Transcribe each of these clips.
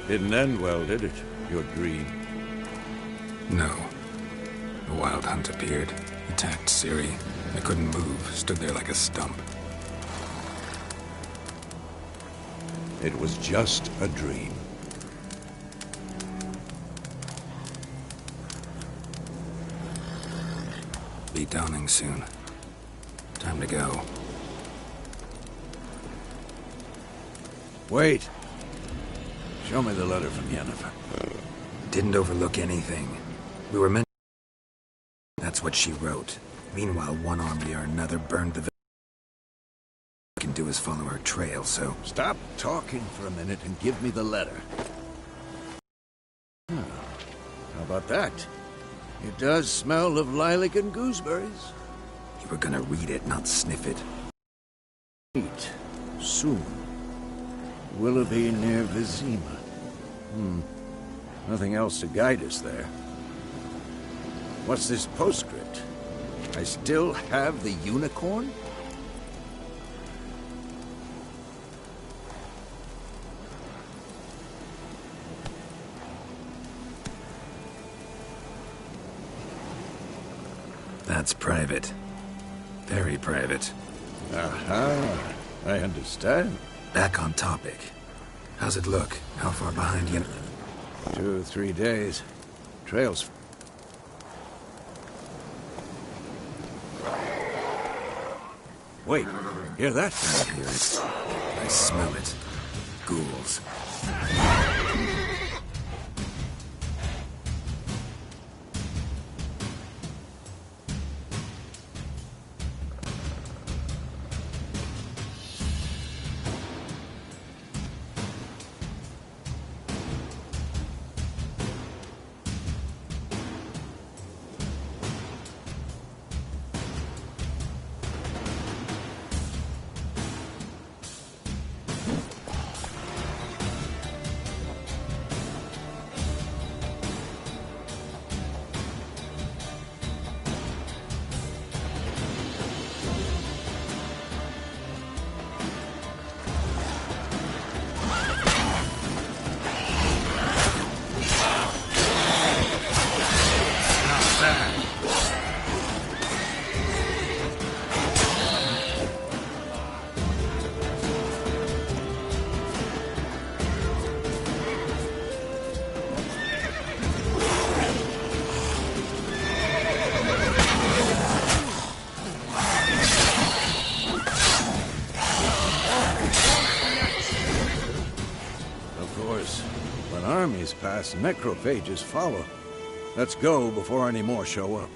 Didn't end well, did it? Your dream? No. A wild hunt appeared, attacked Siri. I couldn't move, stood there like a stump. It was just a dream. Be dawning soon. Time to go. Wait. Show me the letter from Yennefer. Didn't overlook anything. We were meant... That's what she wrote. Meanwhile, one army or another burned the village. All we can do is follow her trail, so... Stop talking for a minute and give me the letter. How about that? It does smell of lilac and gooseberries. You were gonna read it, not sniff it. Eat. Soon. Willoughby near Vizima. Nothing else to guide us there. What's this postscript? I still have the unicorn? That's private. Very private. Aha, I understand. Back on topic. How's it look? How far behind you? 2 or 3 days. Trails. Wait, hear that? I hear it. I smell it. Ghouls. Pass, necrophages follow. Let's go before any more show up.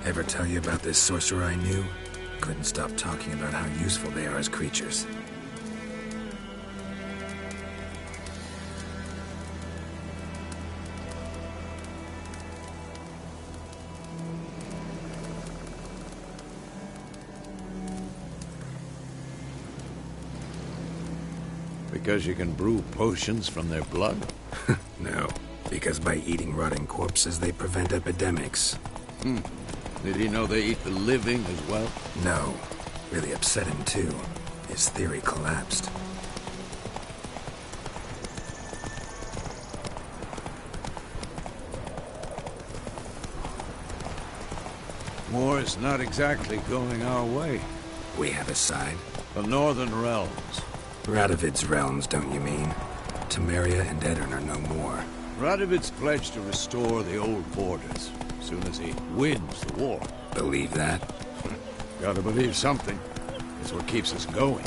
Ever tell you about this sorcerer I knew? Couldn't stop talking about how useful they are as creatures. Because you can brew potions from their blood? No, because by eating rotting corpses, they prevent epidemics. Did he know they eat the living as well? No. Really upset him, too. His theory collapsed. War's not exactly going our way. We have a side. The Northern Realms. Radovid's realms, don't you mean? Temeria and Edirn are no more. Radovid's pledged to restore the old borders, as soon as he wins the war. Believe that? Gotta believe something. It's what keeps us going.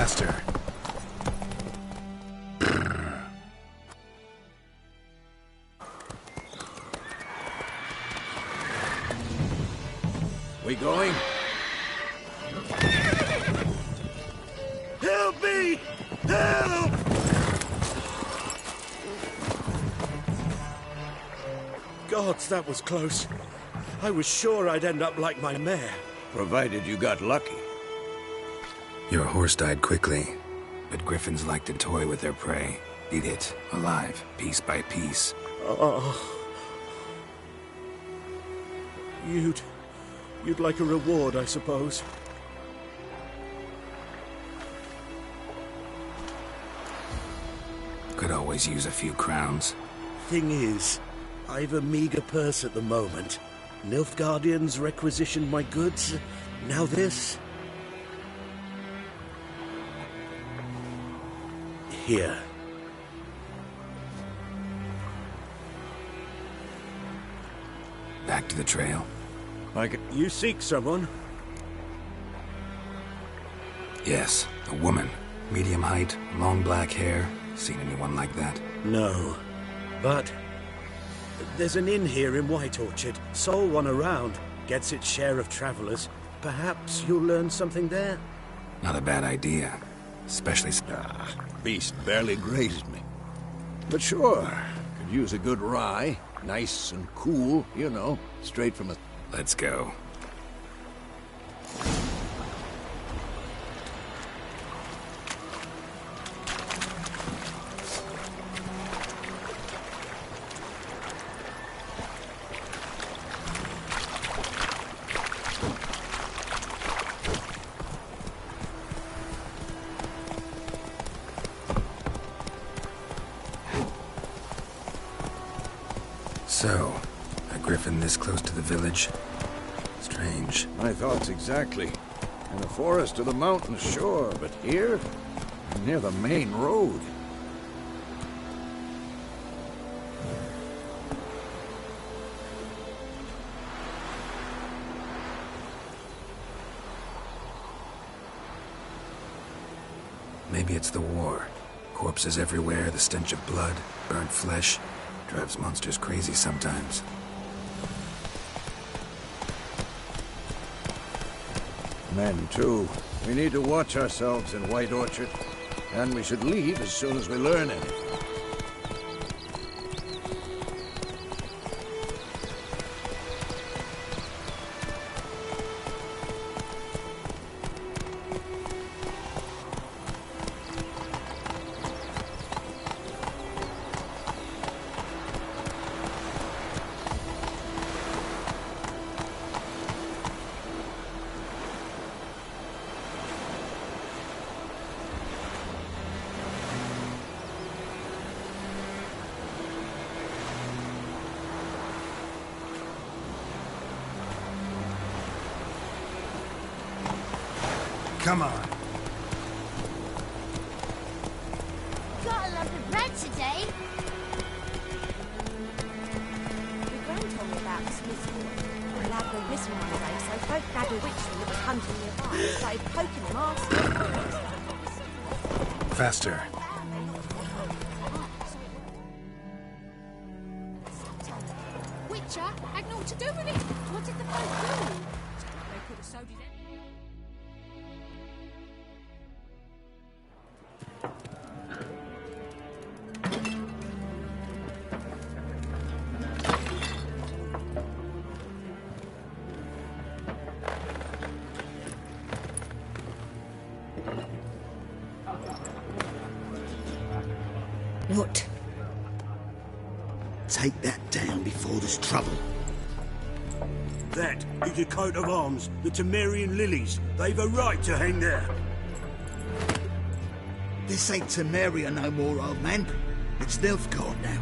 Faster. We going? Help me! Help! Gods, that was close. I was sure I'd end up like my mare. Provided you got lucky. Your horse died quickly, but griffins like to toy with their prey. Eat it, alive, piece by piece. Oh. You'd like a reward, I suppose. Could always use a few crowns. Thing is, I've a meager purse at the moment. Nilfgaardians requisitioned my goods. Now this. Here. Back to the trail. You seek someone? Yes, a woman. Medium height, long black hair. Seen anyone like that? No. But there's an inn here in White Orchard. Sole one around. Gets its share of travelers. Perhaps you'll learn something there? Not a bad idea. Especially... Beast barely grazed me. But sure, could use a good rye. Nice and cool, you know, straight from a... Let's go. So, a griffin this close to the village? Strange. My thoughts exactly. In the forest or the mountains, sure, but here? Near the main road. Maybe it's the war. Corpses everywhere, the stench of blood, burnt flesh. Drives monsters crazy sometimes. Men, too. We need to watch ourselves in White Orchard. And we should leave as soon as we learn anything. Come on. Got a lump of bread today. The Grand told me about the Smith's boy. The lad went missing one day, so folk had a witchman that was hunting nearby and started poking him asking. Faster. Witcher had naught to do with it. What did the folk do? They could have sewed it in. What? Take that down before there's trouble. That is a coat of arms, the Temerian lilies. They've a right to hang there. This ain't Temeria no more, old man. It's Nilfgaard now.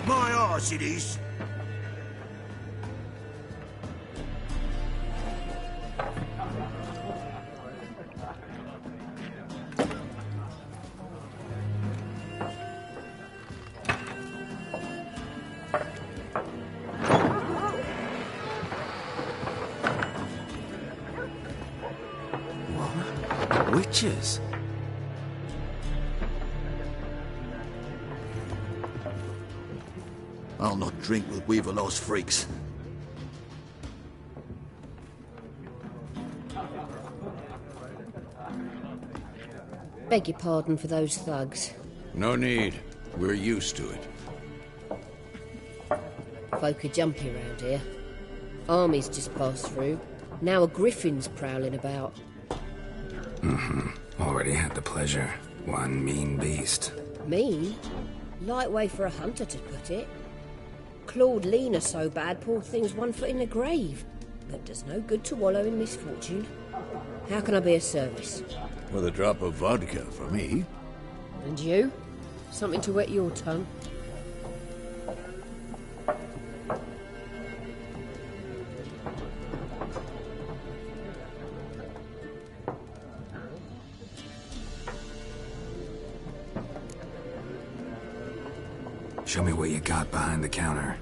My arse it is. Witches? I'll not drink with Weaver lost freaks. Beg your pardon for those thugs. No need. We're used to it. Folk are jumpy around here. Armies just passed through. Now a griffin's prowling about. Already had the pleasure. One mean beast. Mean? Light way for a hunter to put it. Clawed Lena so bad, poor thing's 1 foot in the grave. But does no good to wallow in misfortune. How can I be of service? With a drop of vodka for me. And you? Something to wet your tongue? Show me what you got behind the counter.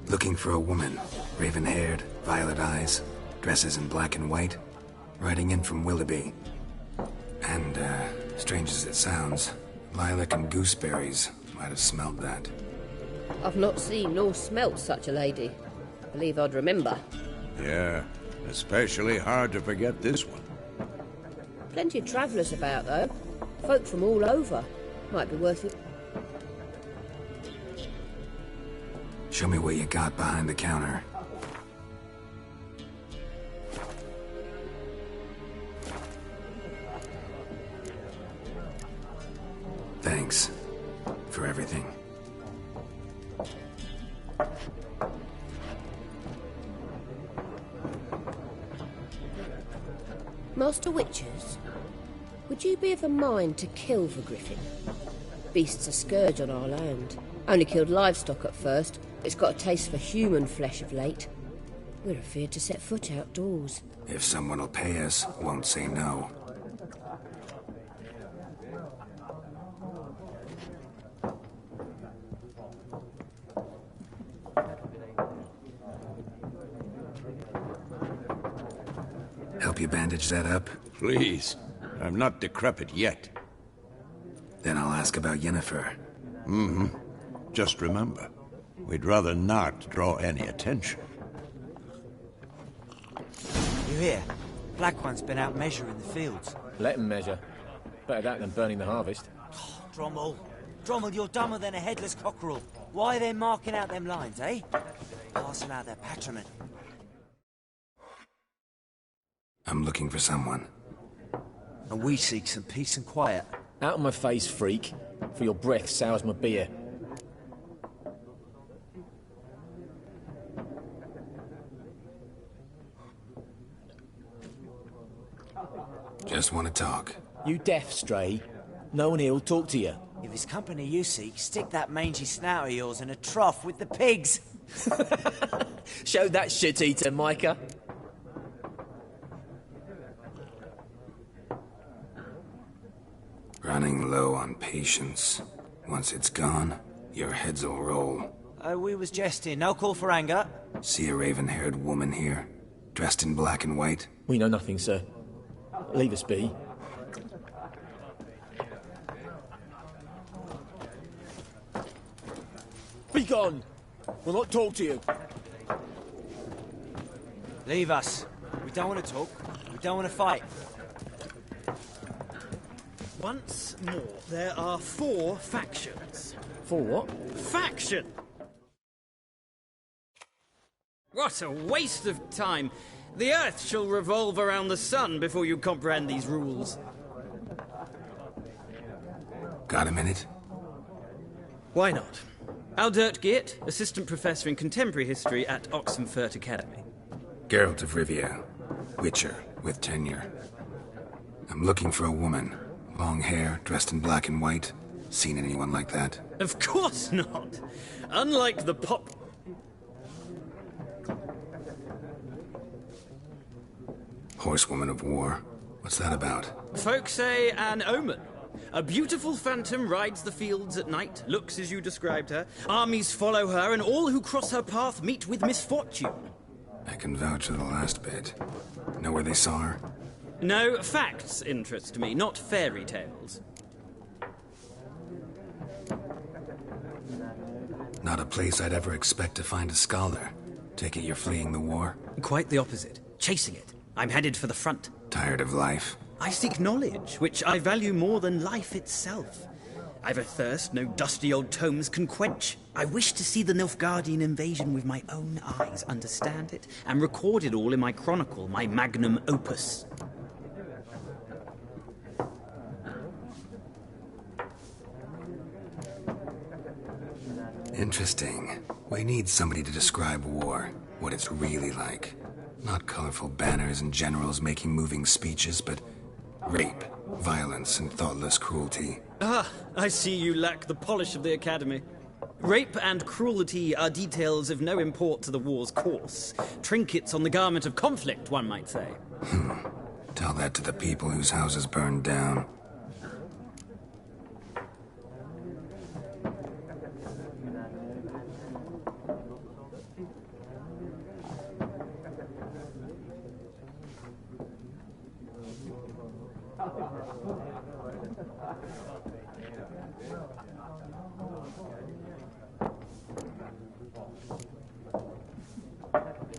Looking for a woman. Raven-haired, violet eyes, dresses in black and white. Riding in from Willoughby. And, strange as it sounds, lilac and gooseberries might have smelled that. I've not seen nor smelt such a lady. Believe I'd remember. Yeah, especially hard to forget this one. Plenty of travellers about, though. Folk from all over. Might be worth it. Show me what you got behind the counter. Thanks for everything. Master Witchers, would you be of a mind to kill the griffin? Beast's a scourge on our land. Only killed livestock at first. It's got a taste for human flesh of late. We're afeard to set foot outdoors. If someone will pay us, won't say no. Help you bandage that up? Please. I'm not decrepit yet. Then I'll ask about Yennefer. Just remember, we'd rather not draw any attention. You hear? Black One's been out measuring the fields. Let him measure. Better that than burning the harvest. Drommel. Drommel, you're dumber than a headless cockerel. Why are they marking out them lines, eh? Passing out their patrimony. I'm looking for someone. And we seek some peace and quiet. Out of my face, freak. For your breath sours my beer. Just want to talk. You deaf, Stray? No one here will talk to you. If it's company you seek, stick that mangy snout of yours in a trough with the pigs. Show that shit-eater, Micah. Running low on patience. Once it's gone, your heads will roll. We was jesting. No call for anger. See a raven-haired woman here, dressed in black and white? We know nothing, sir. Leave us be. Be gone! We'll not talk to you. Leave us. We don't want to talk. We don't want to fight. Once more, there are 4 factions. 4 what? Faction! What a waste of time! The Earth shall revolve around the sun before you comprehend these rules. Got a minute? Why not? Aldert Geert, Assistant Professor in Contemporary History at Oxenfurt Academy. Geralt of Rivia, Witcher with tenure. I'm looking for a woman. Long hair, dressed in black and white. Seen anyone like that? Of course not! Unlike the pop... Horsewoman of War. What's that about? Folk say an omen. A beautiful phantom rides the fields at night, looks as you described her. Armies follow her, and all who cross her path meet with misfortune. I can vouch for the last bit. Know where they saw her? No, facts interest me, not fairy tales. Not a place I'd ever expect to find a scholar. Take it you're fleeing the war? Quite the opposite. Chasing it. I'm headed for the front. Tired of life? I seek knowledge, which I value more than life itself. I've a thirst no dusty old tomes can quench. I wish to see the Nilfgaardian invasion with my own eyes, understand it, and record it all in my chronicle, my magnum opus. Interesting. We need somebody to describe war, what it's really like. Not colorful banners and generals making moving speeches, but rape, violence, and thoughtless cruelty. Ah, I see you lack the polish of the Academy. Rape and cruelty are details of no import to the war's course. Trinkets on the garment of conflict, one might say. Tell that to the people whose houses burned down.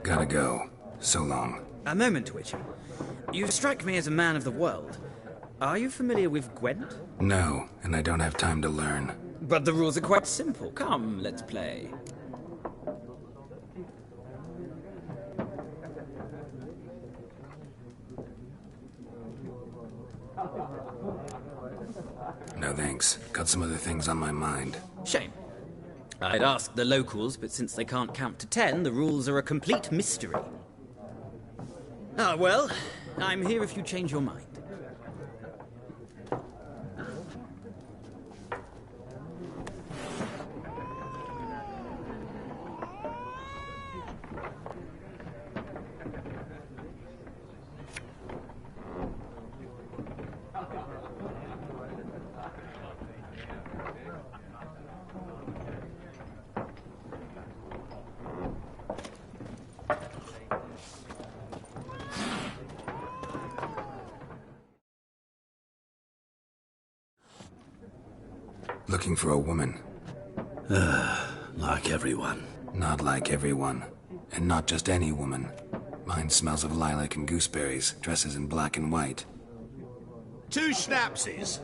Gotta go. So long. A moment, Witcher. You strike me as a man of the world. Are you familiar with Gwent? No, and I don't have time to learn. But the rules are quite simple. Come, let's play. No thanks. Got some other things on my mind. Shame. I'd ask the locals, but since they can't count to 10, the rules are a complete mystery. Ah, well, I'm here if you change your mind. Looking for a woman. Like everyone. Not like everyone. And not just any woman. Mine smells of lilac and gooseberries, dresses in black and white. 2 schnapsies.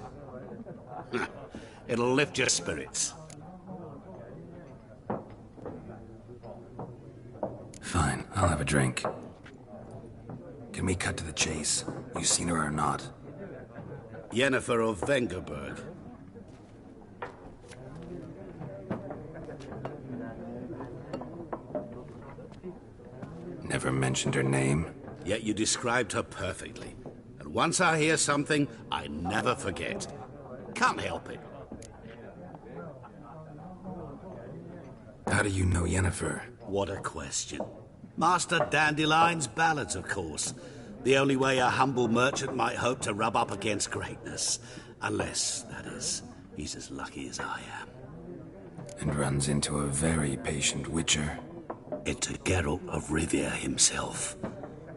It'll lift your spirits. Fine, I'll have a drink. Can we cut to the chase? You seen her or not? Yennefer of Vengerberg. Never mentioned her name. Yet you described her perfectly. And once I hear something, I never forget. Can't help it. How do you know Yennefer? What a question. Master Dandelion's ballads, of course. The only way a humble merchant might hope to rub up against greatness. Unless, that is, he's as lucky as I am. And runs into a very patient witcher. Into Geralt of Rivia himself.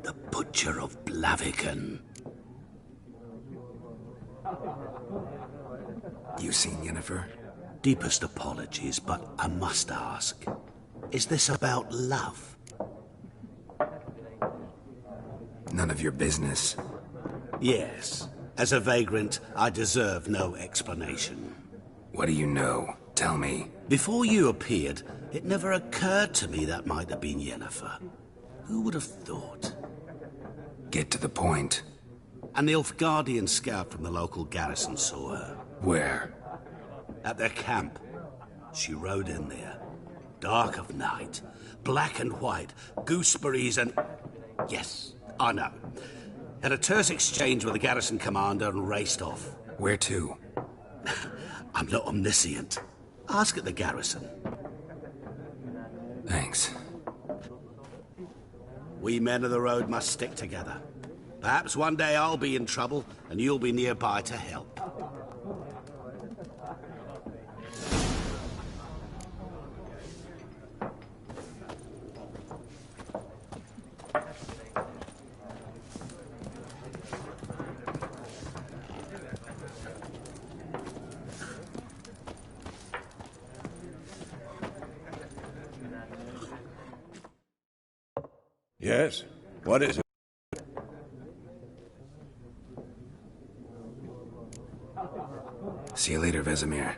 The Butcher of Blaviken. You seen Yennefer? Deepest apologies, but I must ask. Is this about love? None of your business. Yes. As a vagrant, I deserve no explanation. What do you know? Tell me. Before you appeared, it never occurred to me that might have been Yennefer. Who would have thought? Get to the point. An Nilfgaardian scout from the local garrison saw her. Where? At their camp. She rode in there. Dark of night. Black and white. Gooseberries and... Yes, I know. Had a terse exchange with the garrison commander and raced off. Where to? I'm not omniscient. Ask at the garrison. Thanks. We men of the road must stick together. Perhaps one day I'll be in trouble and you'll be nearby to help. Yes? What is it? See you later, Vesemir.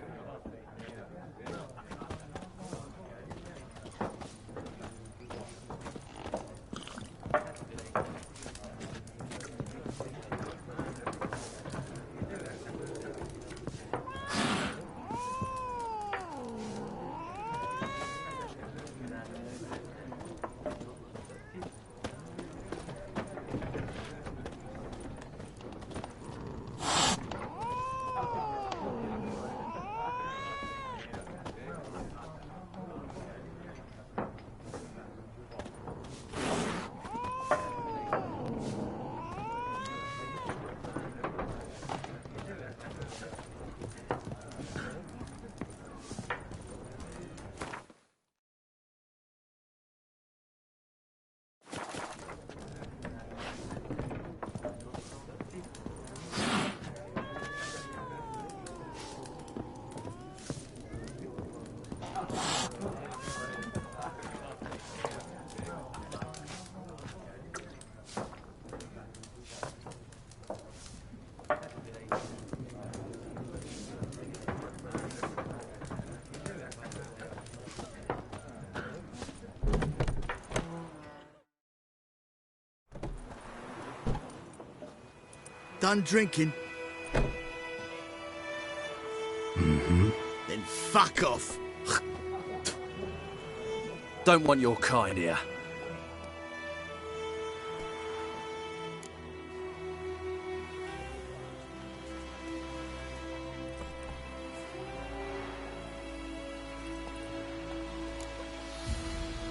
Done drinking? Mm-hmm. Then fuck off. Don't want your kind here.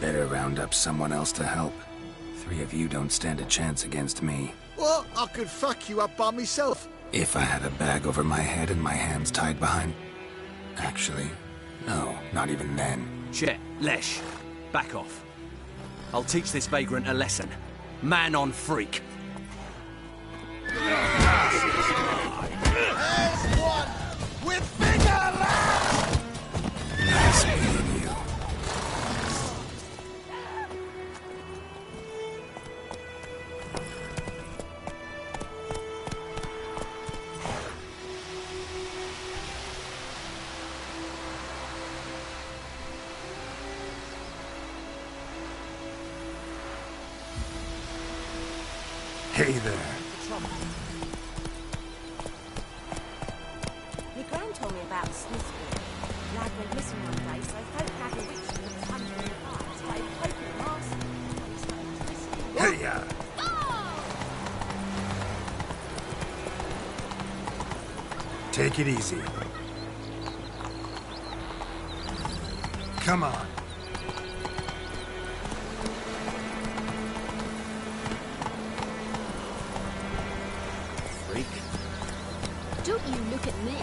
Better round up someone else to help. 3 of you don't stand a chance against me. Well, I could fuck you up by myself. If I had a bag over my head and my hands tied behind... Actually, no, not even then. Chet, Lesh, back off. I'll teach this vagrant a lesson. Man on freak. There's one with bigger legs! Nice meeting you. Hey there. My gran told me about the Smith's boy. Lad went missing one day, so folk had a witch and was hunting in the past, but he poking at Marcy. Hey-ya! Take it easy. Come on. Don't you look at me.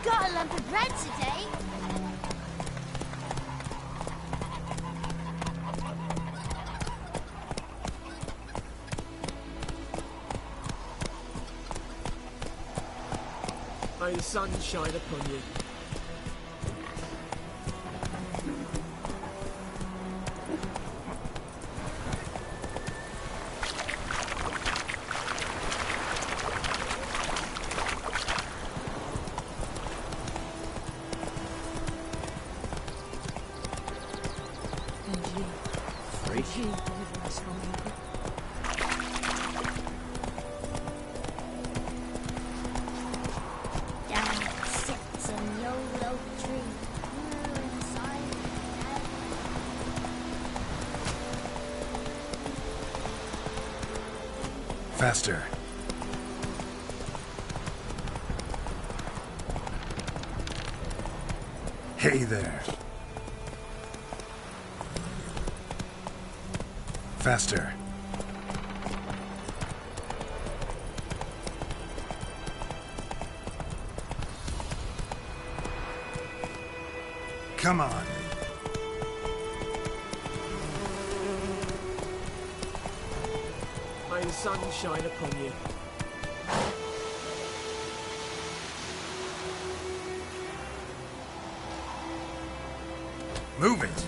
Got a lump of bread today. May the sun shine upon you. freak. You deliver us from evil. Down sits a YOLO tree. Inside Faster. Hey there. Faster. Come on. May the sun shine upon you. Move it.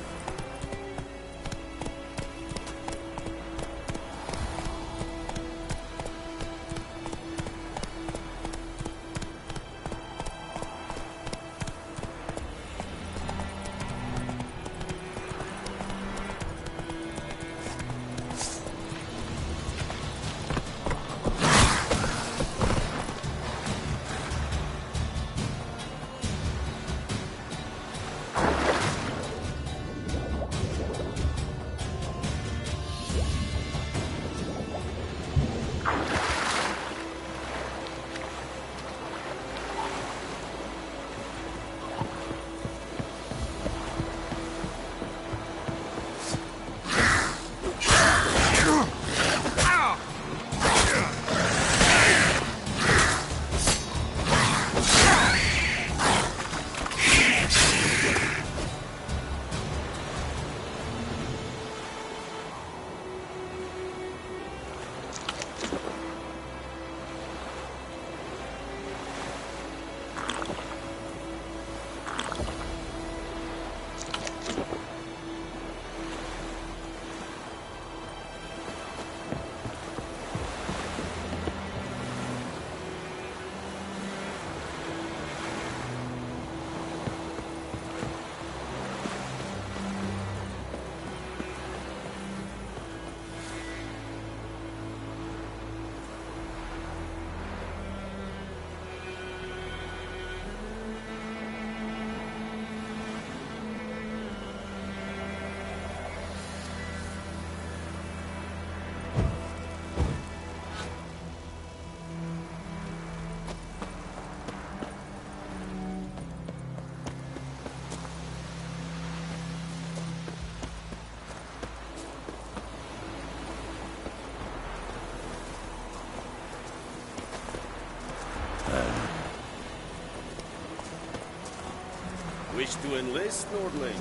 Wish to enlist, Nordling?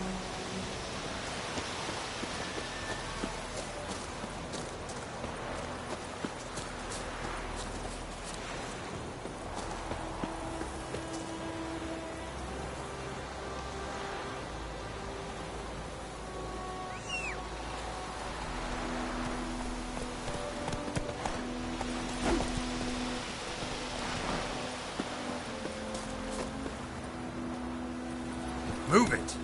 Move it.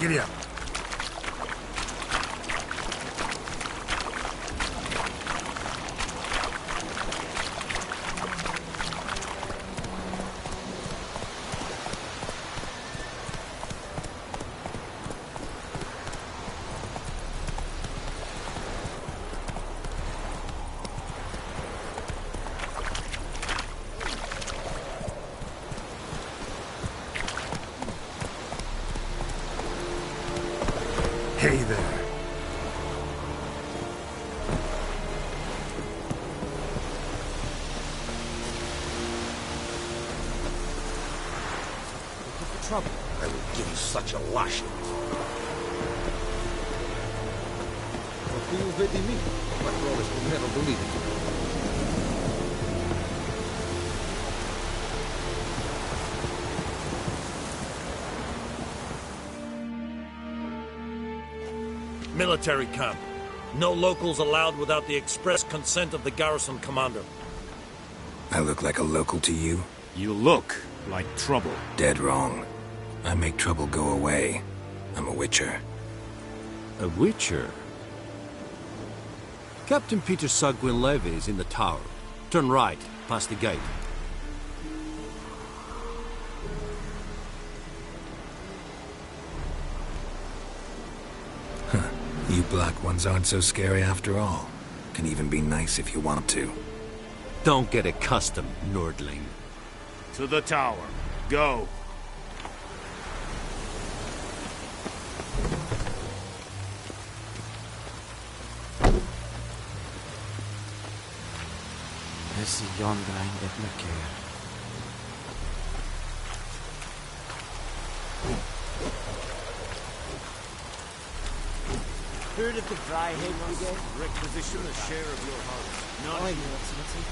Giddy up. Hey there. Looking for trouble? I will give you such a lashing. Tu vedi me, ma promise will never believe it. Military camp. No locals allowed without the express consent of the garrison commander. I look like a local to you? You look like trouble. Dead wrong. I make trouble go away. I'm a witcher. A witcher? Captain Peter Sugwin Levy is in the tower. Turn right, past the gate. You black ones aren't so scary after all. Can even be nice if you want to. Don't get accustomed, Nordling. To the tower. Go. This is Jon Greindeknaker. Heard of the dry head brigade? Requisition a share of your harvest. Not Aye, Your Excellency.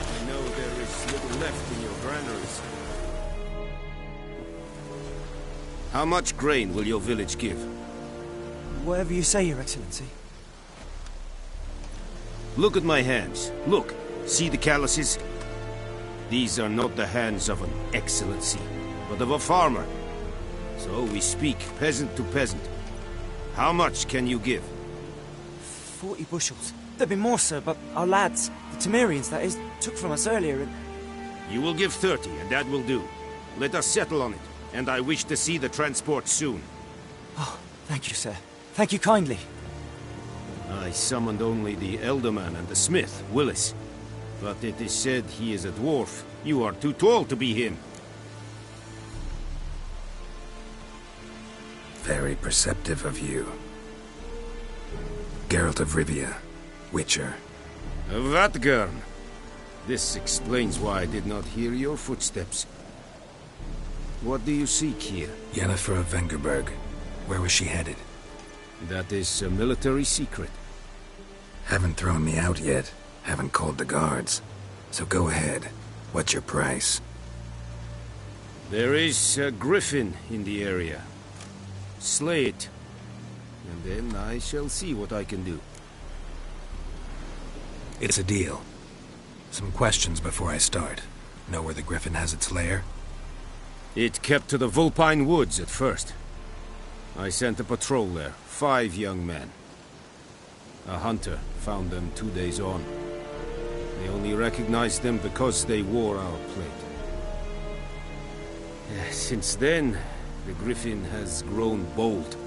I know there is little left in your granaries. How much grain will your village give? Whatever you say, Your Excellency. Look at my hands. Look. See the calluses? These are not the hands of an excellency, but of a farmer. So we speak peasant to peasant. How much can you give? 40 bushels. There'd be more, sir, but our lads, the Temerians, that is, took from us earlier and... You will give 30, and that will do. Let us settle on it, and I wish to see the transport soon. Oh, thank you, sir. Thank you kindly. I summoned only the Elderman and the smith, Willis. But it is said he is a dwarf. You are too tall to be him. Very perceptive of you. Geralt of Rivia, Witcher. Vatgern. This explains why I did not hear your footsteps. What do you seek here? Yennefer of Vengerberg. Where was she headed? That is a military secret. Haven't thrown me out yet. Haven't called the guards. So go ahead. What's your price? There is a griffin in the area. Slay it. And then I shall see what I can do. It's a deal. Some questions before I start. Know where the griffin has its lair? It kept to the Vulpine Woods at first. I sent a patrol there. 5 young men. A hunter found them 2 days on. They only recognized them because they wore our plate. Since then, the griffin has grown bold.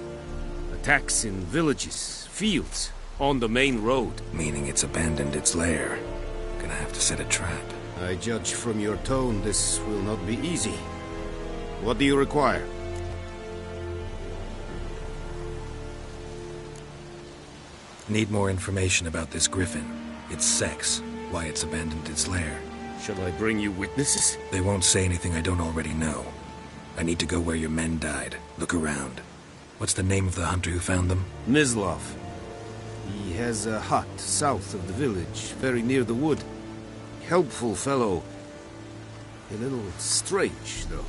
Attacks in villages, fields, on the main road. Meaning it's abandoned its lair. Gonna have to set a trap. I judge from your tone this will not be easy. What do you require? Need more information about this griffin. Its sex, why it's abandoned its lair. Shall I bring you witnesses? They won't say anything I don't already know. I need to go where your men died. Look around. What's the name of the hunter who found them? Mislav. He has a hut south of the village, very near the wood. Helpful fellow. A little strange, though.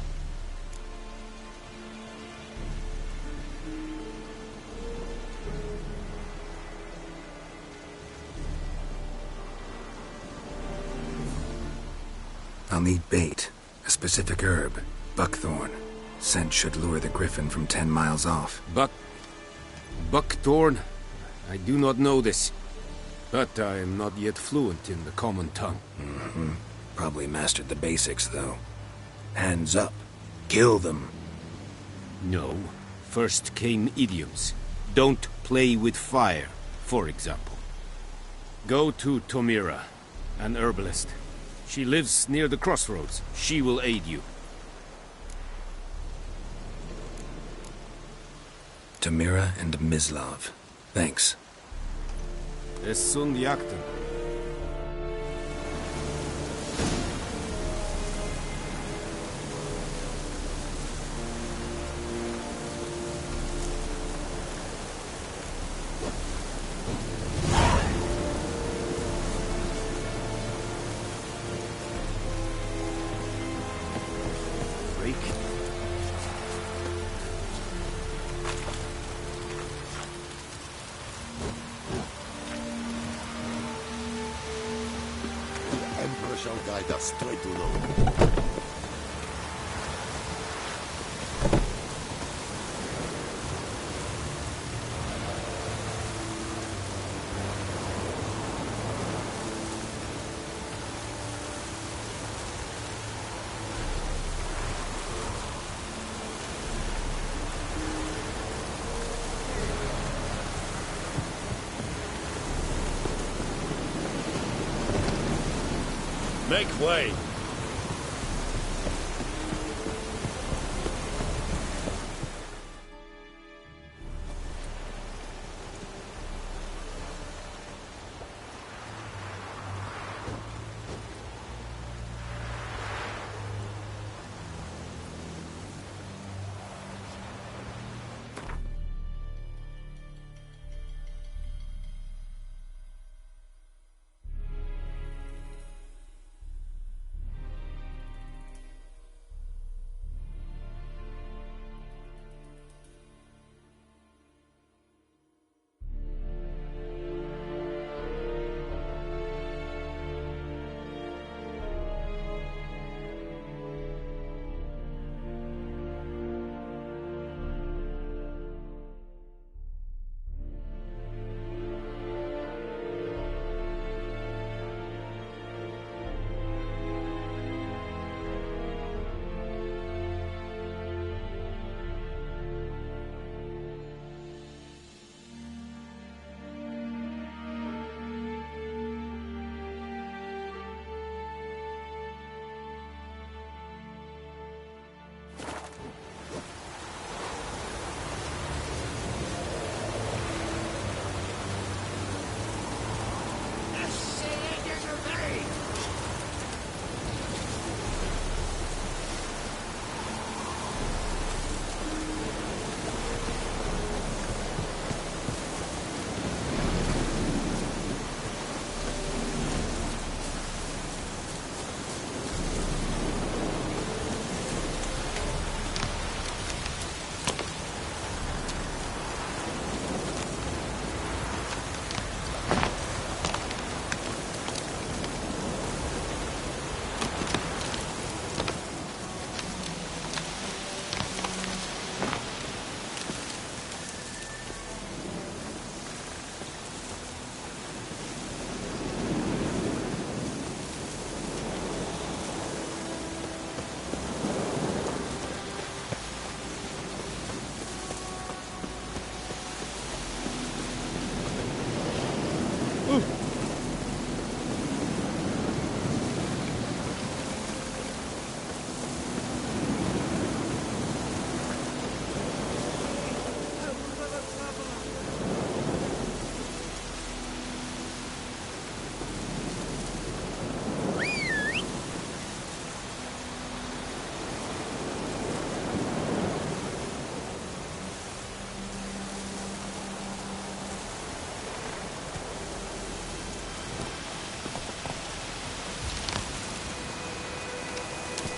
I'll need bait, a specific herb, buckthorn. Scent should lure the griffin from 10 miles off. Buckthorn? I do not know this, but I am not yet fluent in the common tongue. Probably mastered the basics, though. Hands up. Kill them. No. First came idioms. Don't play with fire, for example. Go to Tomira, an herbalist. She lives near the crossroads. She will aid you. Tamira and Mislav. Thanks. Es sunt jakten. Shall guide us straight to Rome. Make way!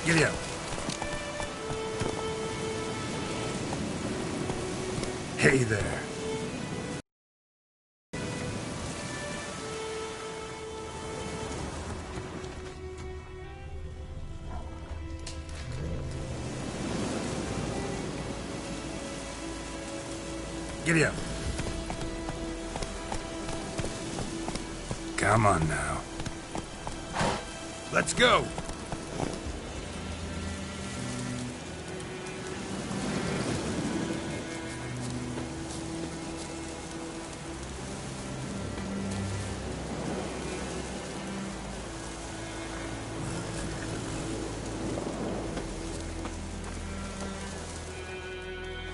Giddy up. Hey there. Giddy up. Come on now. Let's go!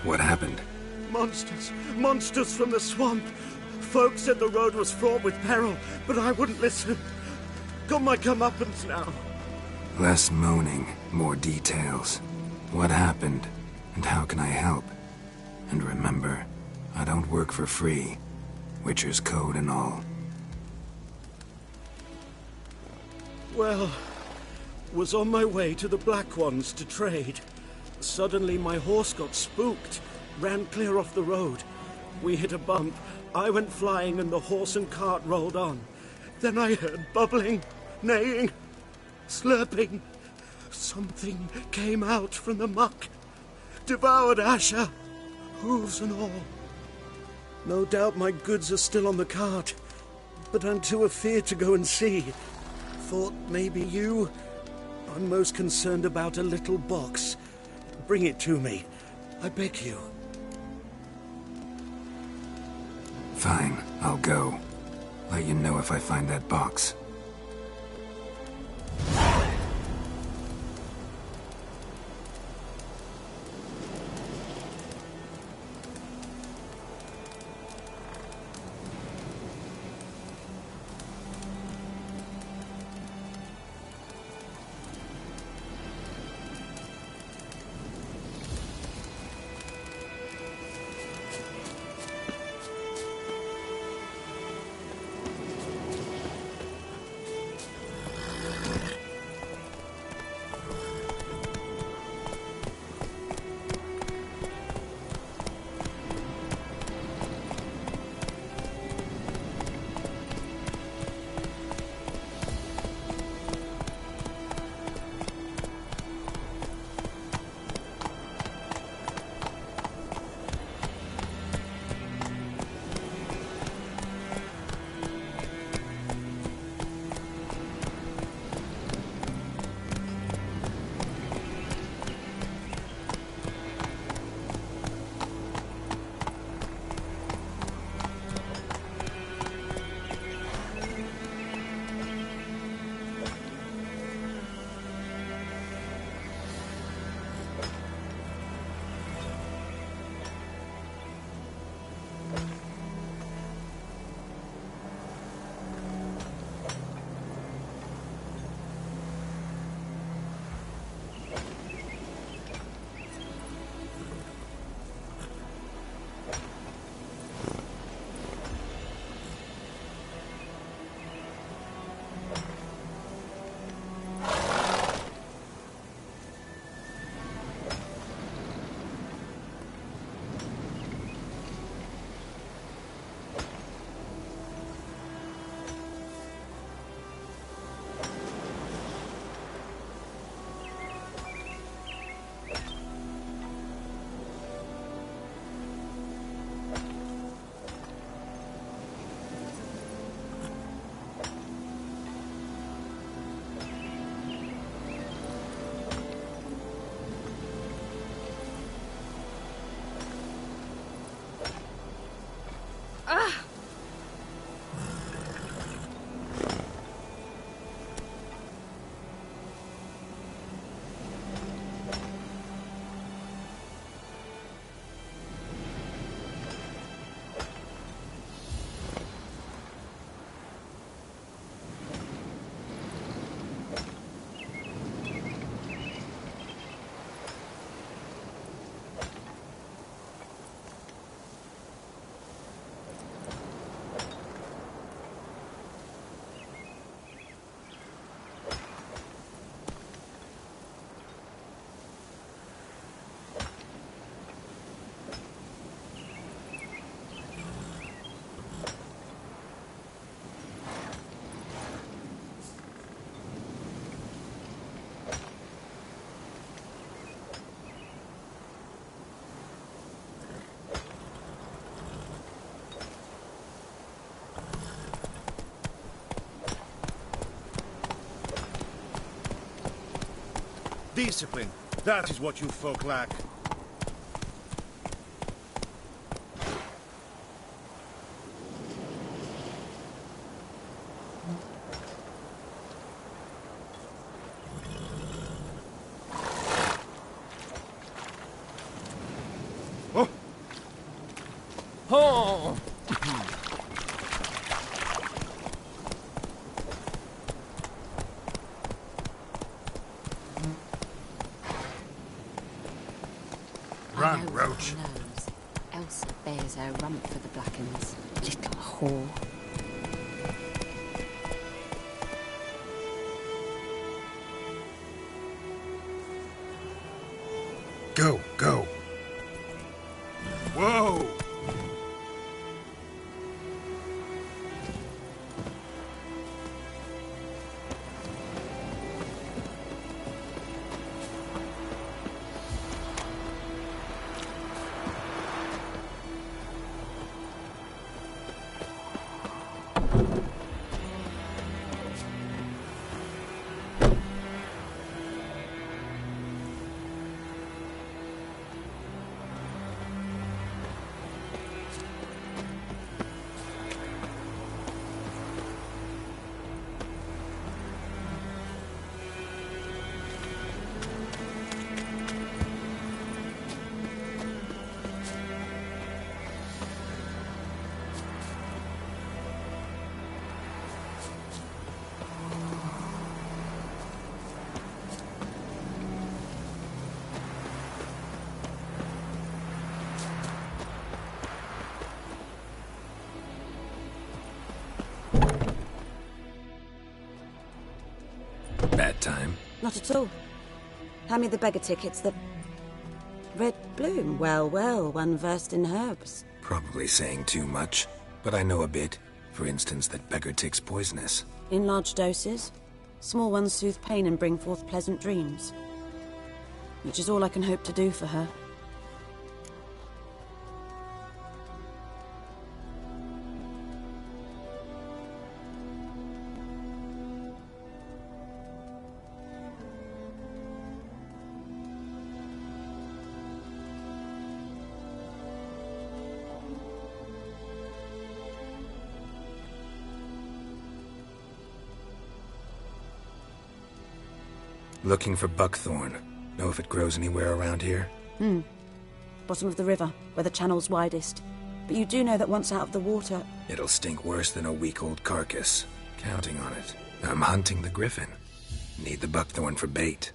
What happened? Monsters! Monsters from the swamp! Folks said the road was fraught with peril, but I wouldn't listen. Got my comeuppance now. Less moaning, more details. What happened, and how can I help? And remember, I don't work for free. Witcher's code and all. Well, was on my way to the Black Ones to trade. Suddenly my horse got spooked, ran clear off the road. We hit a bump, I went flying and the horse and cart rolled on. Then I heard bubbling, neighing, slurping. Something came out from the muck, devoured Asher, hooves and all. No doubt my goods are still on the cart, but I'm too afeard to go and see. Thought maybe you... I'm most concerned about a little box. Bring it to me. I beg you. Fine, I'll go. Let you know if I find that box. Discipline. That is what you folk lack. Oh! Run, Roach. Elsa bears her rump for the Blackens. Little whore. Go, go. Whoa! Bad time. Not at all. Hand me the beggar tickets, the... Red bloom. Well, well, one versed in herbs. Probably saying too much, but I know a bit. For instance, that beggar tick's poisonous. In large doses. Small ones soothe pain and bring forth pleasant dreams. Which is all I can hope to do for her. Looking for buckthorn. Know if it grows anywhere around here? Bottom of the river, where the channel's widest. But you do know that once out of the water... It'll stink worse than a week-old carcass. Counting on it. I'm hunting the griffin. Need the buckthorn for bait.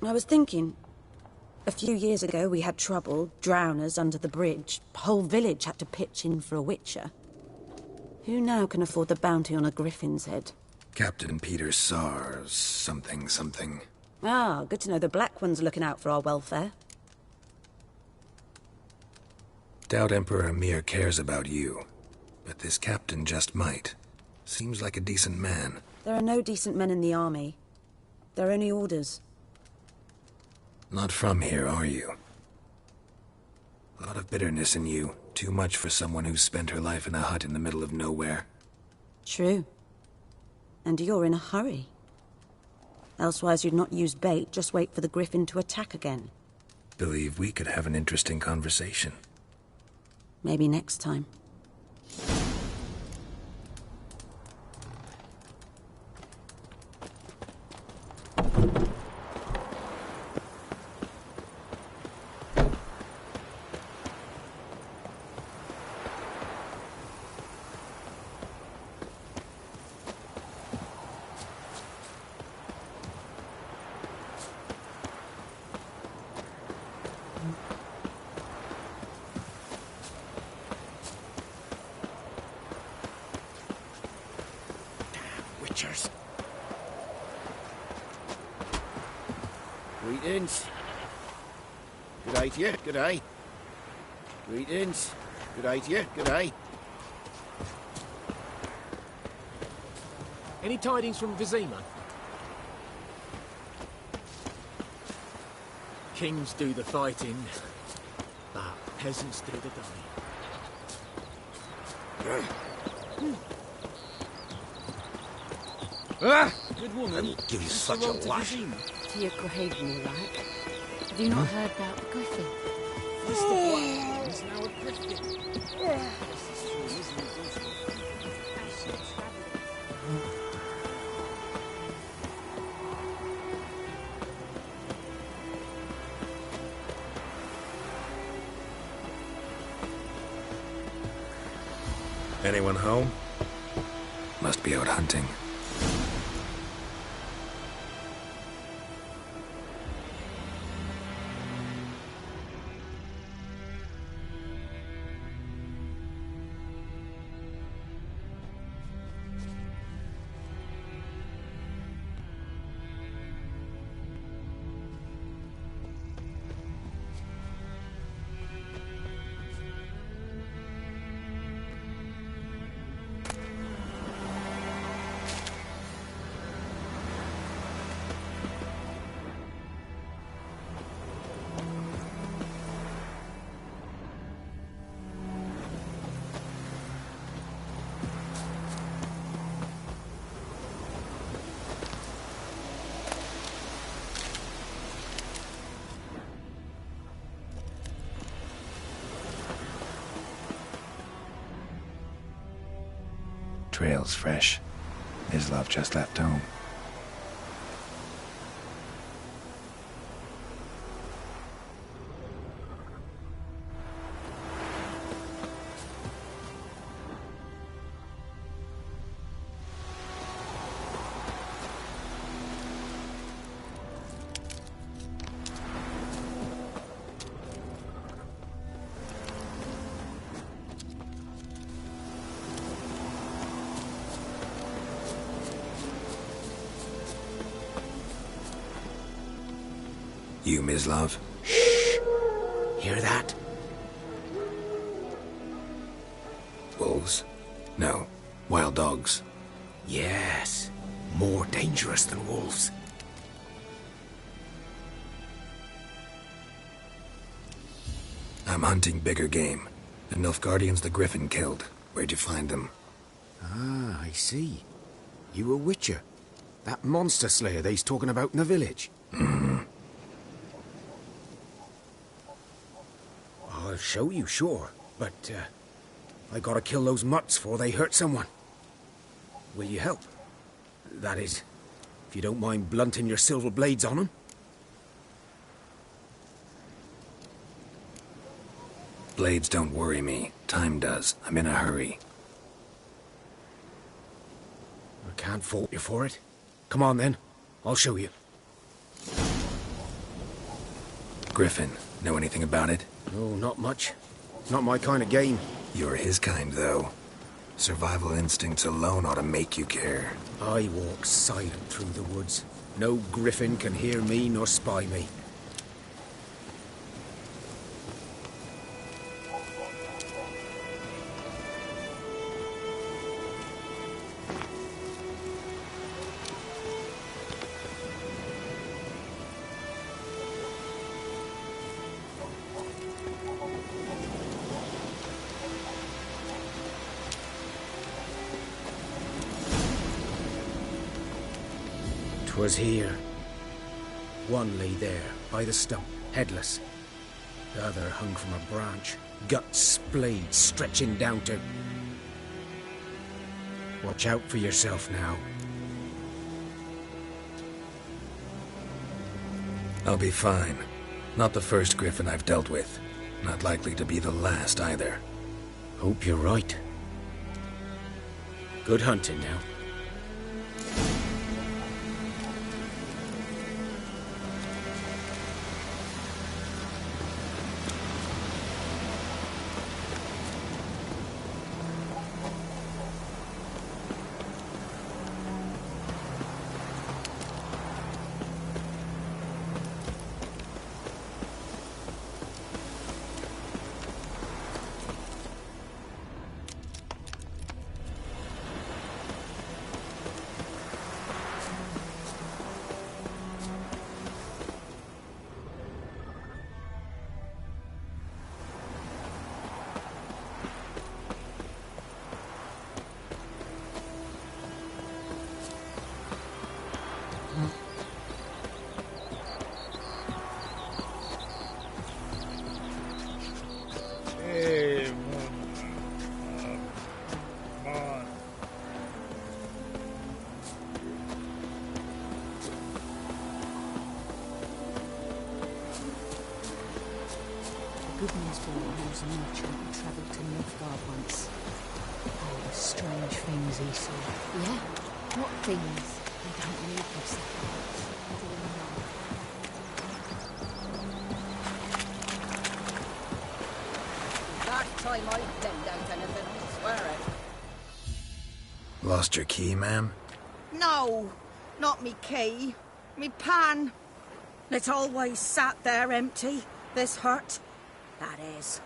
I was thinking... A few years ago we had trouble, drowners under the bridge. Whole village had to pitch in for a witcher. Who now can afford the bounty on a griffin's head? Captain Peter Sars, something. Ah, good to know the Black One's looking out for our welfare. Doubt Emperor Amir cares about you. But this captain just might. Seems like a decent man. There are no decent men in the army. They're only orders. Not from here, are you? A lot of bitterness in you. Too much for someone who's spent her life in a hut in the middle of nowhere. True. And you're in a hurry. Elsewise you'd not use bait, just wait for the griffin to attack again. Believe we could have an interesting conversation. Maybe next time. Greetings. Good day to you, good day. Greetings. Good day to you, good day. Any tidings from Vizima? Kings do the fighting, but peasants do the dying. Good woman. Give you such a lash. to your grave, more like. Have you not heard about the griffin? First the black ones, now a griffin. Anyone home? Must be out hunting. Trail's fresh. His love just left home. You, Mislav? Shh! Hear that? Wolves? No. Wild dogs. Yes. More dangerous than wolves. I'm hunting bigger game. The Nilfgaardians the Griffin killed. Where'd you find them? Ah, I see. You a witcher. That monster slayer they's talking about in the village. Mm-hmm. I'll show you, sure. But, I gotta kill those mutts before they hurt someone. Will you help? That is, if you don't mind blunting your silver blades on them. Blades don't worry me. Time does. I'm in a hurry. I can't fault you for it. Come on, then. I'll show you. Griffin, know anything about it? No, not much. Not my kind of game. You're his kind, though. Survival instincts alone ought to make you care. I walk silent through the woods. No griffin can hear me nor spy me. Was here. One lay there, by the stump, headless. The other hung from a branch, guts splayed, stretching down to... Watch out for yourself now. I'll be fine. Not the first griffin I've dealt with. Not likely to be the last, either. Hope you're right. Good hunting now. Goodman's boy knows a merchant who travelled to Nilfgaard once. Oh, the strange things he saw. Yeah? What things? They don't leave them seconds. Last time I lend out anything, I swear it. Lost your key, ma'am? No, not me key. Me pan. It's always sat there empty, this hut. That is,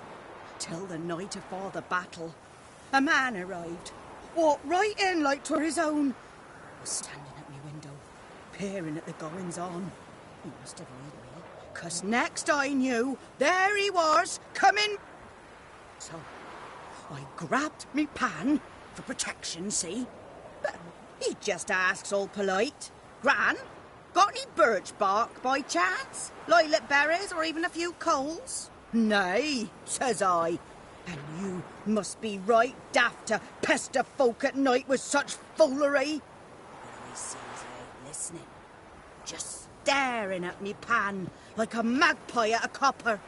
till the night afore the battle. A man arrived, walked right in like 'twere his own. Was standing at me window, peering at the goings-on. He must have heard me, 'cause next I knew, there he was, coming. So, I grabbed me pan, for protection, see? But he just asks all polite, Gran, got any birch bark by chance? Lilac berries or even a few coals? Nay, says I. And you must be right daft to pester folk at night with such foolery. But I sees he ain't listening. Just staring at me pan like a magpie at a copper.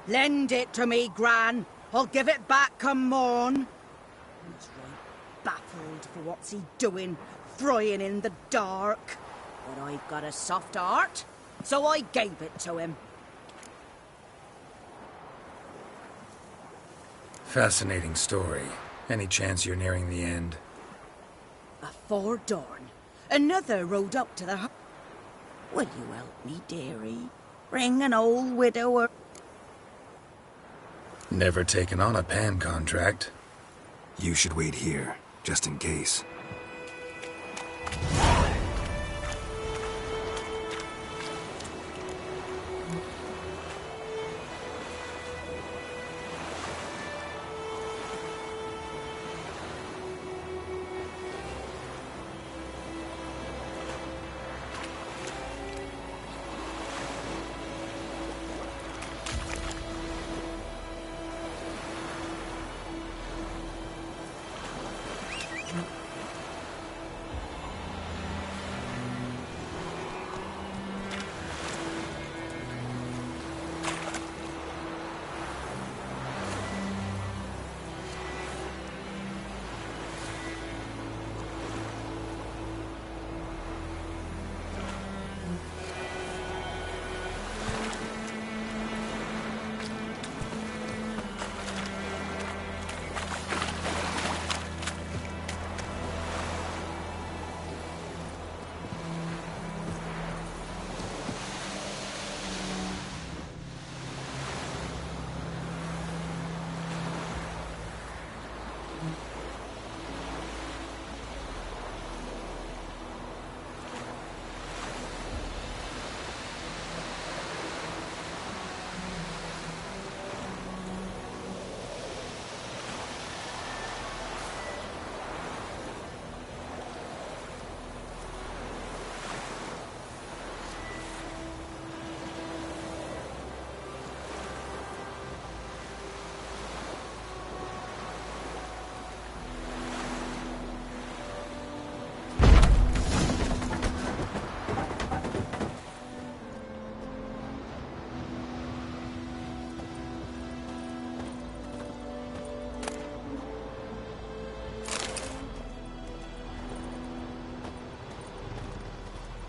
Lend it to me, Gran. I'll give it back come morn. He's right baffled for what's he doing, frying in the dark. But I've got a soft heart, so I gave it to him. Fascinating story. Any chance you're nearing the end? Afore dawn, another rode up to the hut. Will you help me, dearie? Bring an old widower. Never taken on a pan contract. You should wait here, just in case.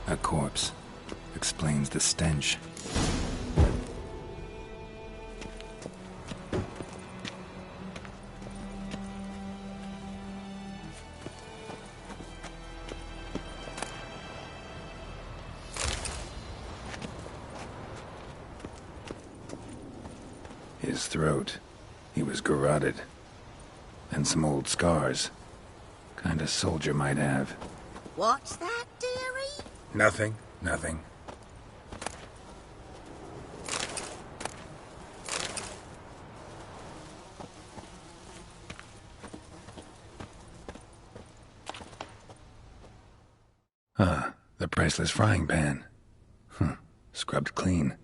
A corpse. Explains the stench. His throat. He was garroted. And some old scars. Kind of soldier might have. What's that, dearie? Nothing. Nothing. Ah, the priceless frying pan. Scrubbed clean.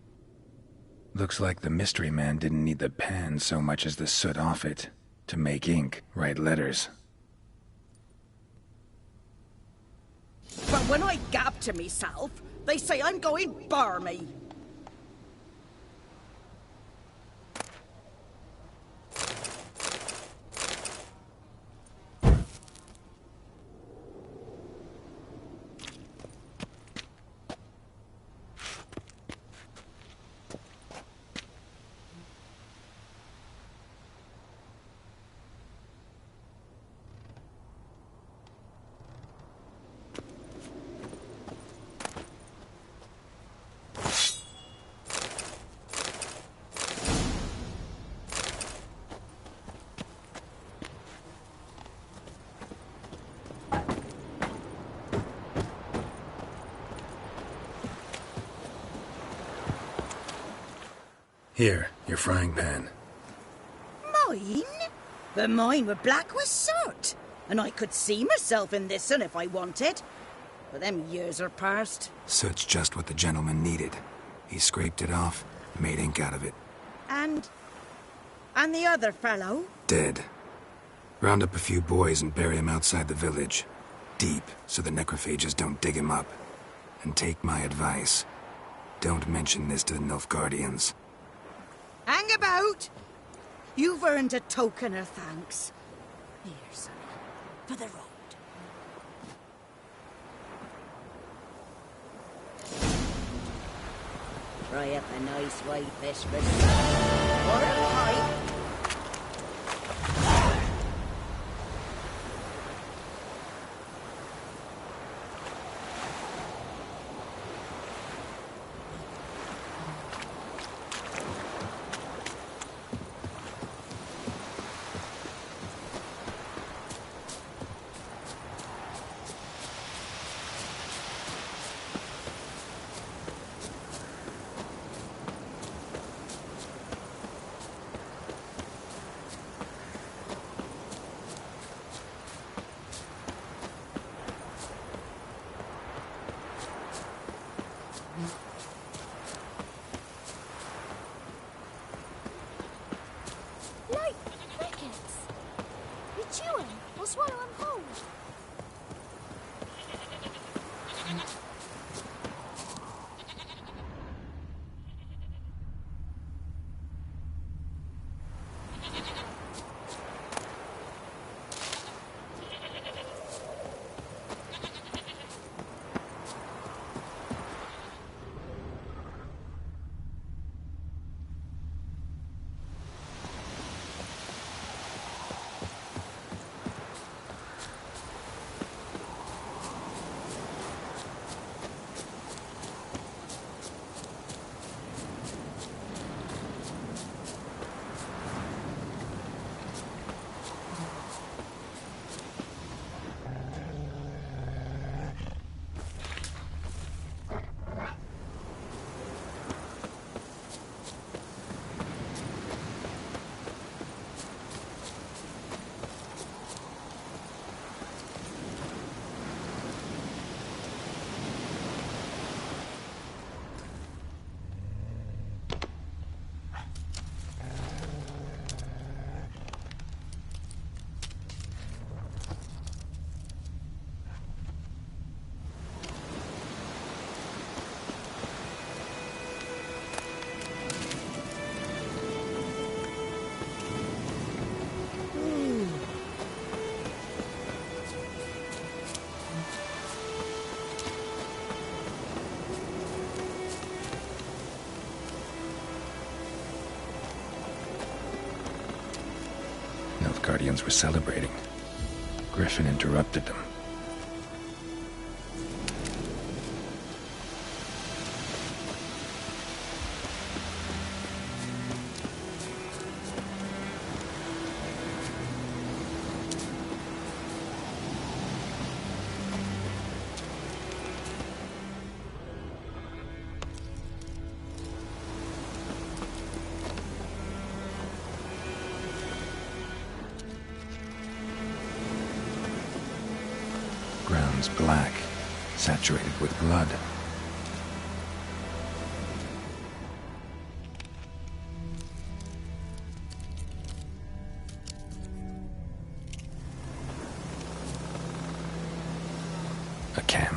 Looks like the mystery man didn't need the pan so much as the soot off it to make ink, write letters. But when I gab to myself, they say I'm going barmy. Here, your frying pan. Mine? But mine were black with soot. And I could see myself in this one if I wanted. But them years are past. Soot's just what the gentleman needed. He scraped it off, made ink out of it. And the other fellow? Dead. Round up a few boys and bury him outside the village. Deep, so the necrophages don't dig him up. And take my advice. Don't mention this to the Nilfgaardians. Hang about! You've earned a token of thanks. Here, son, for the road. Try up a nice white vespers. Or a pipe. Guardians were celebrating. Griffin interrupted them. Ground's black, saturated with blood. A camp.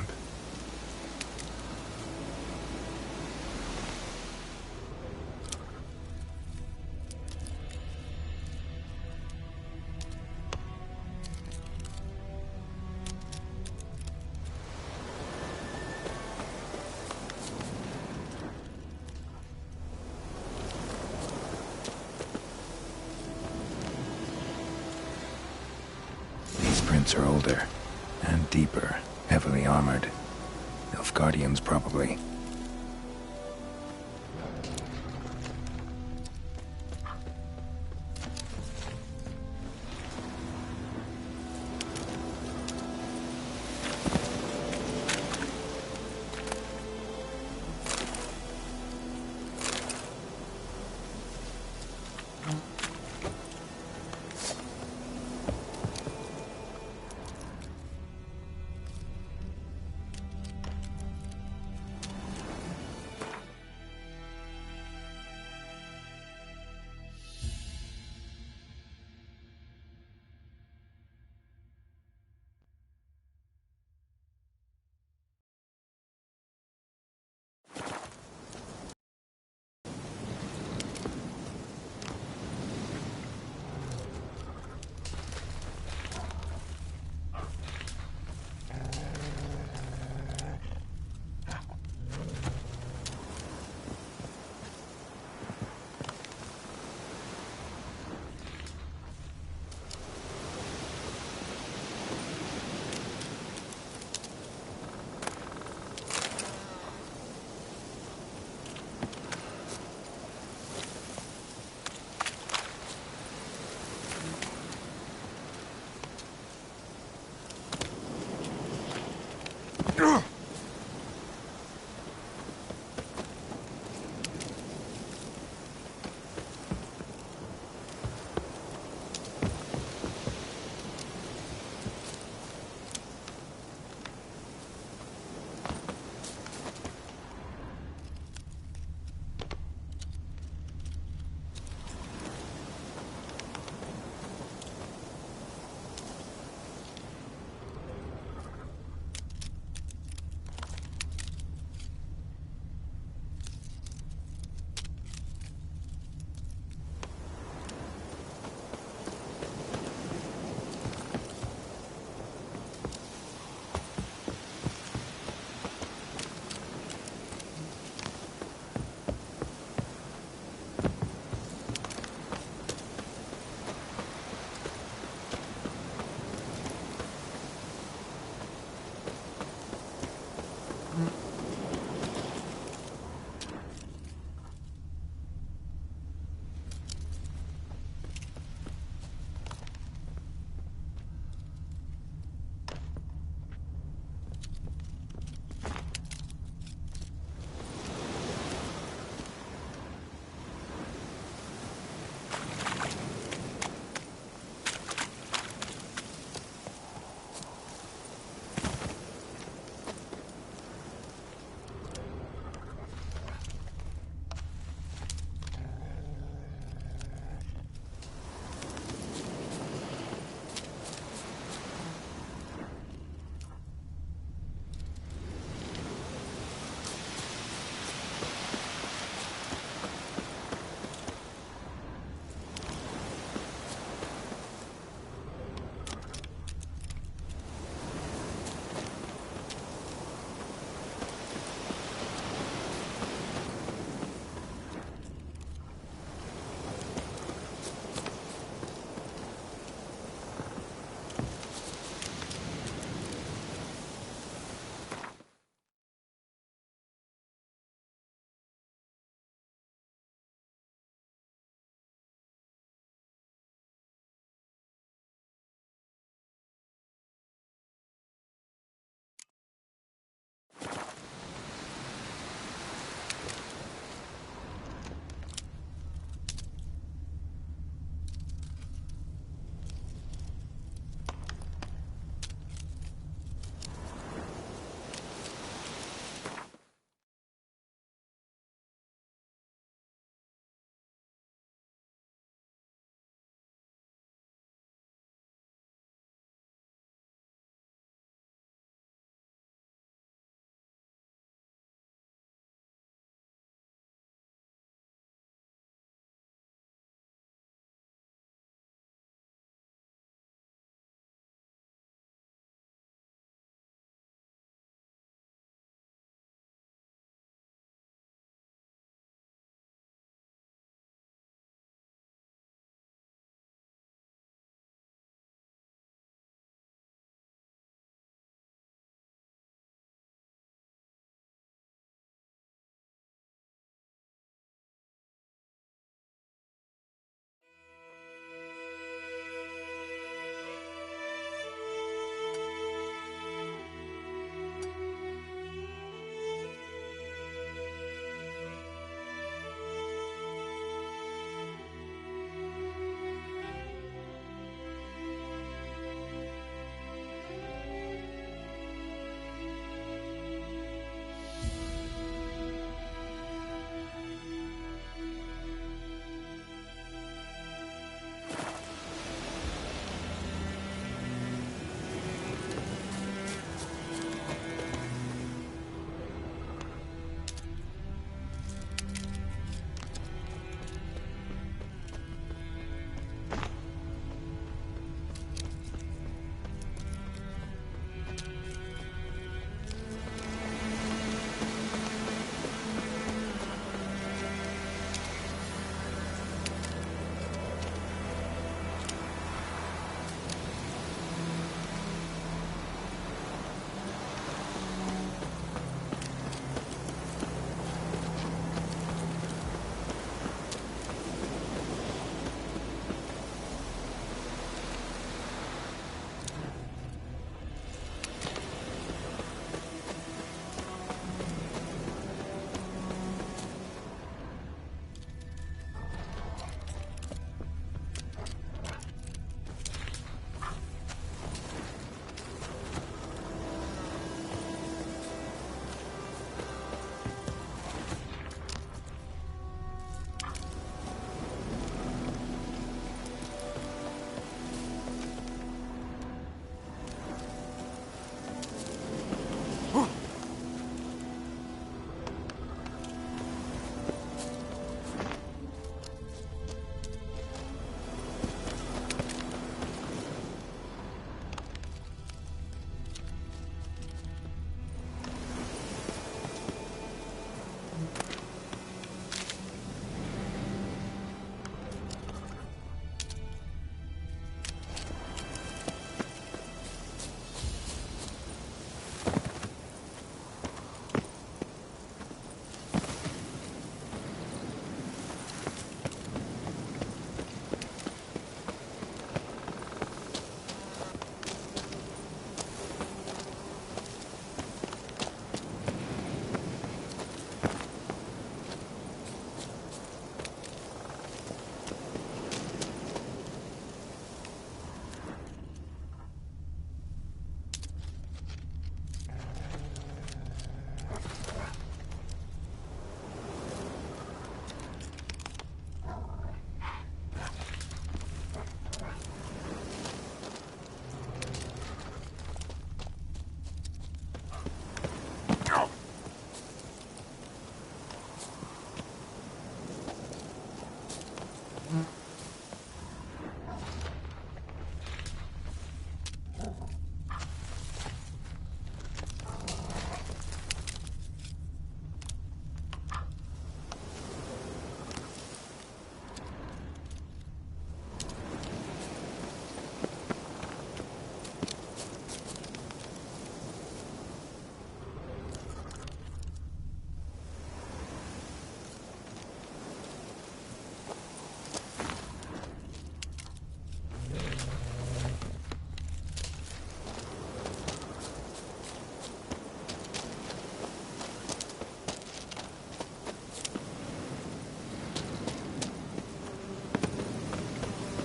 Are older and deeper, heavily armored. Nilfgaardians, probably.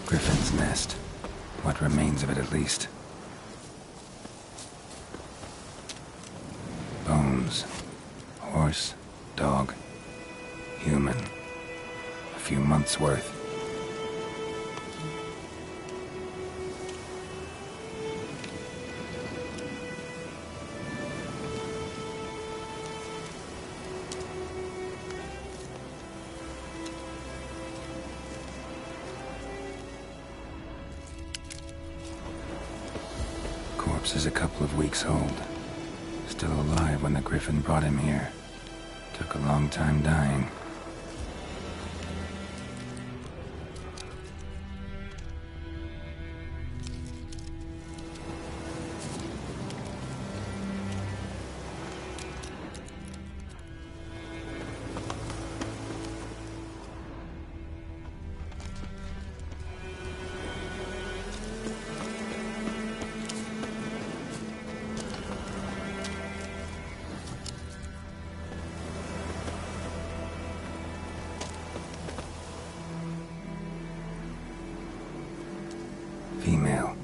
Griffin's nest. What remains of it, at least. Bones. Horse, dog, human. A few months' worth. Corpse is a couple of weeks old. Still alive when the Griffin brought him here. Took a long time dying. Female.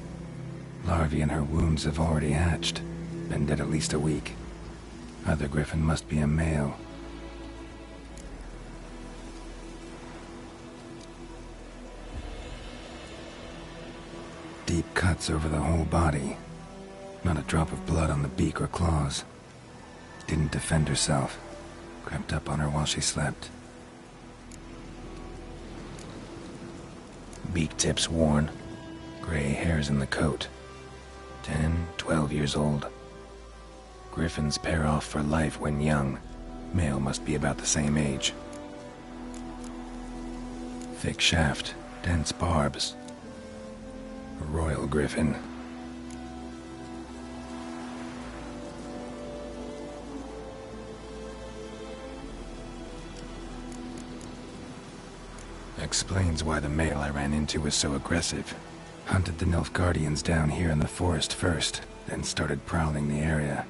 Larvae in her wounds have already hatched. Been dead at least a week. Other Griffin must be a male. Deep cuts over the whole body. Not a drop of blood on the beak or claws. Didn't defend herself. Crept up on her while she slept. Beak tips worn. Gray hairs in the coat. 10, 12 years old. Griffins pair off for life when young. Male must be about the same age. Thick shaft, dense barbs. A royal griffin. Explains why the male I ran into was so aggressive. Hunted the Nilfgaardians down here in the forest first, then started prowling the area.